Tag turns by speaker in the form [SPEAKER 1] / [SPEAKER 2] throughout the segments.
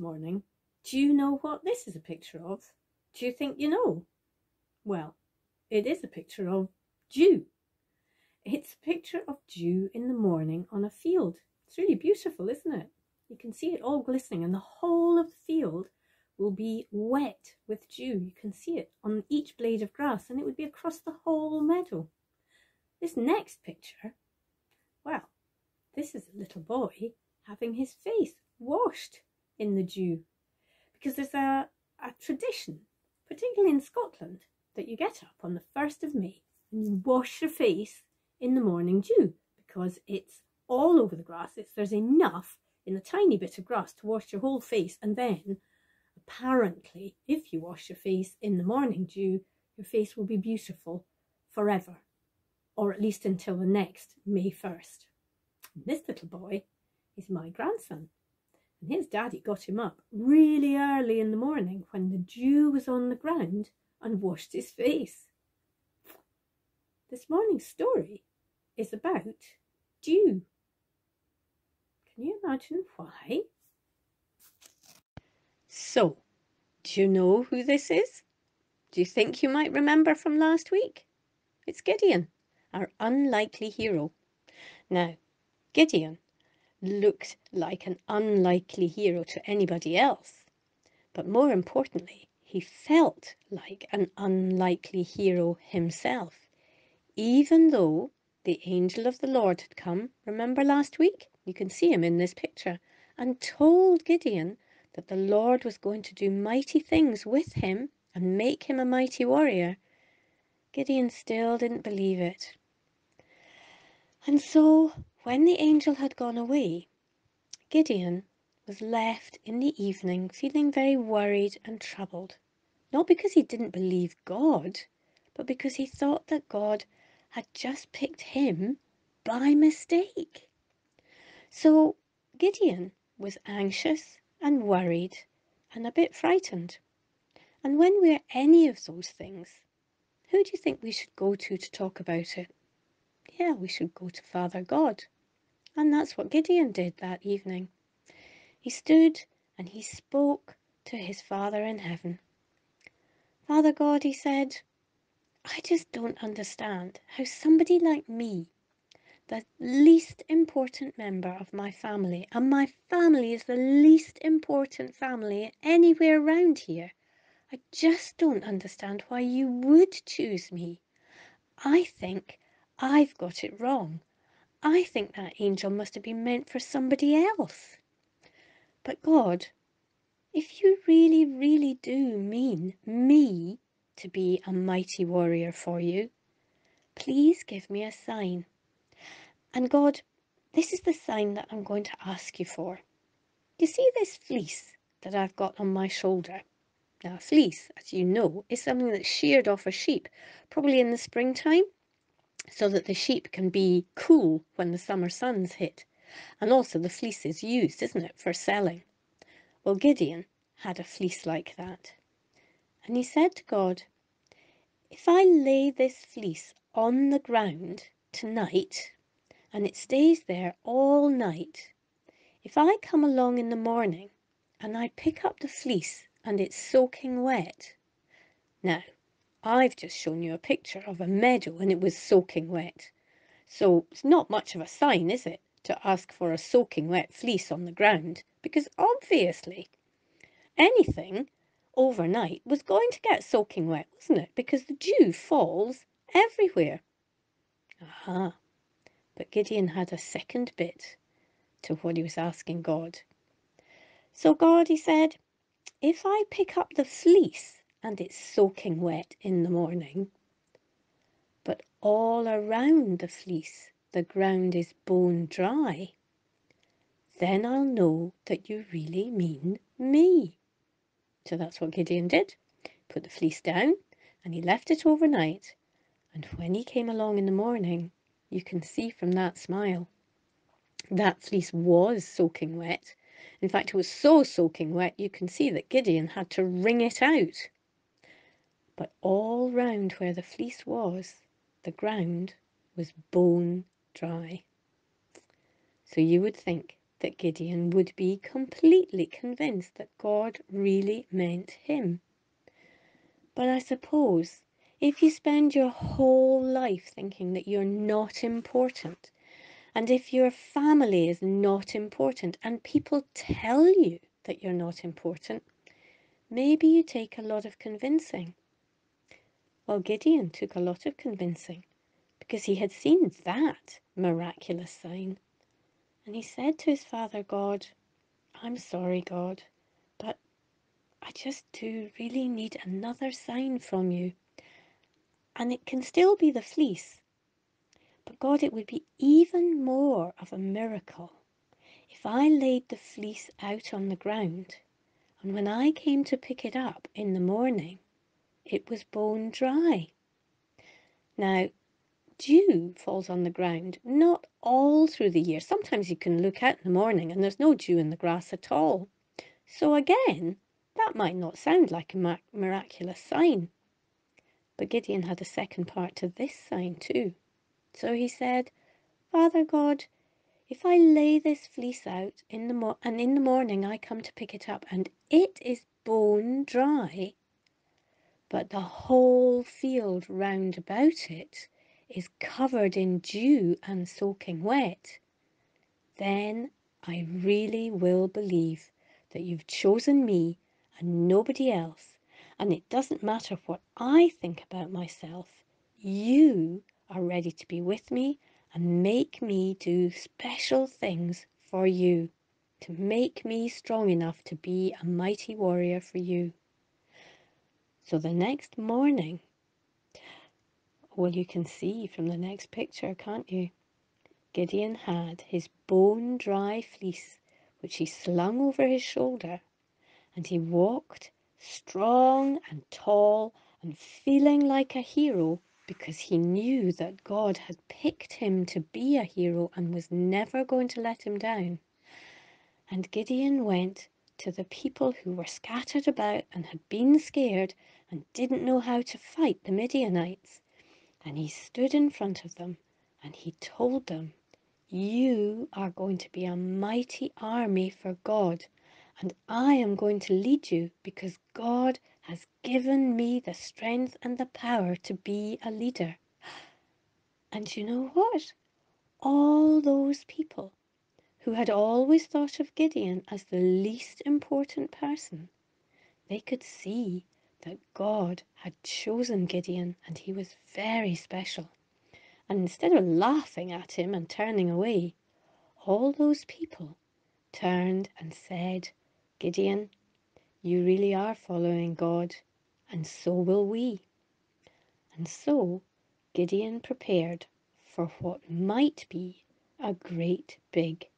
[SPEAKER 1] morning. Do you know what this is a picture of? Do you think you know? Well, it is a picture of dew. It's a picture of dew in the morning on a field. It's really beautiful, isn't it? You can see it all glistening, and the whole of the field will be wet with dew. You can see it on each blade of grass, and it would be across the whole meadow. This next picture, well, this is a little boy having his face washed in the dew, because there's a tradition, particularly in Scotland, that you get up on the 1st of May and you wash your face in the morning dew, because it's all over the grass. There's enough in a tiny bit of grass to wash your whole face, and then apparently if you wash your face in the morning dew, your face will be beautiful forever, or at least until the next May 1st. And this little boy is my grandson, and his daddy got him up really early in the morning when the dew was on the ground and washed his face. This morning's story is about dew. Can you imagine why? So, do you know who this is? Do you think you might remember from last week? It's Gideon, our unlikely hero. Now, Gideon looked like an unlikely hero to anybody else, but more importantly, he felt like an unlikely hero himself, even though the angel of the Lord had come, remember last week? You can see him in this picture, and told Gideon that the Lord was going to do mighty things with him and make him a mighty warrior. Gideon still didn't believe it. And so, when the angel had gone away, Gideon was left in the evening feeling very worried and troubled. Not because he didn't believe God, but because he thought that God had just picked him by mistake. So Gideon was anxious and worried and a bit frightened. And when we're any of those things, who do you think we should go to talk about it? Yeah, we should go to Father God. And that's what Gideon did that evening. He stood and he spoke to his Father in heaven. Father God, he said, I just don't understand how somebody like me, the least important member of my family, and my family is the least important family anywhere around here, I just don't understand why you would choose me. I think I've got it wrong. I think that angel must have been meant for somebody else. But God, if you really, really do mean me to be a mighty warrior for you, please give me a sign. And God, this is the sign that I'm going to ask you for. You see this fleece that I've got on my shoulder? Now, a fleece, as you know, is something that's sheared off a sheep, probably in the springtime, so that the sheep can be cool when the summer suns hit. And also the fleece is used, isn't it, for selling. Well, Gideon had a fleece like that. And he said to God, if I lay this fleece on the ground tonight, and it stays there all night, if I come along in the morning and I pick up the fleece and it's soaking wet. Now, I've just shown you a picture of a meadow and it was soaking wet. So it's not much of a sign, is it, to ask for a soaking wet fleece on the ground? Because obviously anything overnight was going to get soaking wet, wasn't it? Because the dew falls everywhere. Aha. But Gideon had a second bit to what he was asking God. So God, he said, if I pick up the fleece and it's soaking wet in the morning, but all around the fleece the ground is bone dry, then I'll know that you really mean me. So that's what Gideon did. Put the fleece down and he left it overnight. And when he came along in the morning, you can see from that smile, that fleece was soaking wet. In fact, it was so soaking wet, you can see that Gideon had to wring it out. But all round where the fleece was, the ground was bone dry. So you would think that Gideon would be completely convinced that God really meant him. But I suppose if you spend your whole life thinking that you're not important, and if your family is not important, and people tell you that you're not important, maybe you take a lot of convincing. Well, Gideon took a lot of convincing because he had seen that miraculous sign. And he said to his father God, "I'm sorry, God, but I just do really need another sign from you. And it can still be the fleece. But God, it would be even more of a miracle if I laid the fleece out on the ground, and when I came to pick it up in the morning, it was bone dry." Now, dew falls on the ground not all through the year. Sometimes you can look out in the morning and there's no dew in the grass at all. So again, that might not sound like a miraculous sign. But Gideon had a second part to this sign too. So he said, "Father God, if I lay this fleece out in the morning I come to pick it up and it is bone dry, but the whole field round about it is covered in dew and soaking wet, then I really will believe that you've chosen me and nobody else, and it doesn't matter what I think about myself. You are ready to be with me and make me do special things for you, to make me strong enough to be a mighty warrior for you." So the next morning, well, you can see from the next picture, can't you? Gideon had his bone-dry fleece, which he slung over his shoulder, and he walked strong and tall and feeling like a hero because he knew that God had picked him to be a hero and was never going to let him down. And Gideon went to the people who were scattered about and had been scared and didn't know how to fight the Midianites. And he stood in front of them and he told them, "You are going to be a mighty army for God, and I am going to lead you because God has given me the strength and the power to be a leader." And you know what? All those people who had always thought of Gideon as the least important person, they could see that God had chosen Gideon and he was very special. And instead of laughing at him and turning away, all those people turned and said, "Gideon, you really are following God, and so will we." And so Gideon prepared for what might be a great big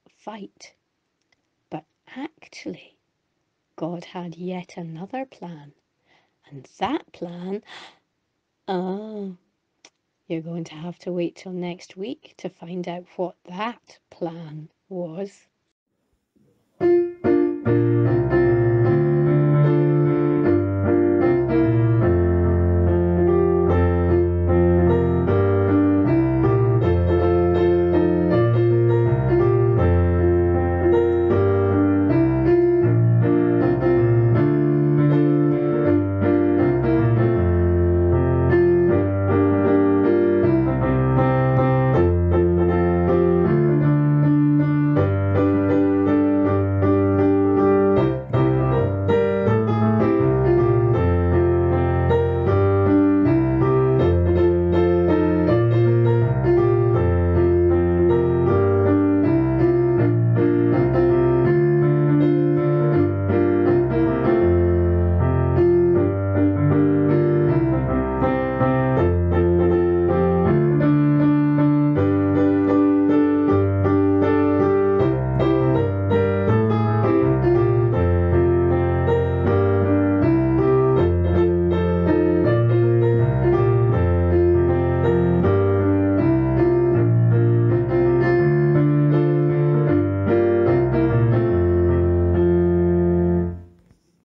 [SPEAKER 1] fight. But actually, God had yet another plan. And that plan, oh, you're going to have to wait till next week to find out what that plan was.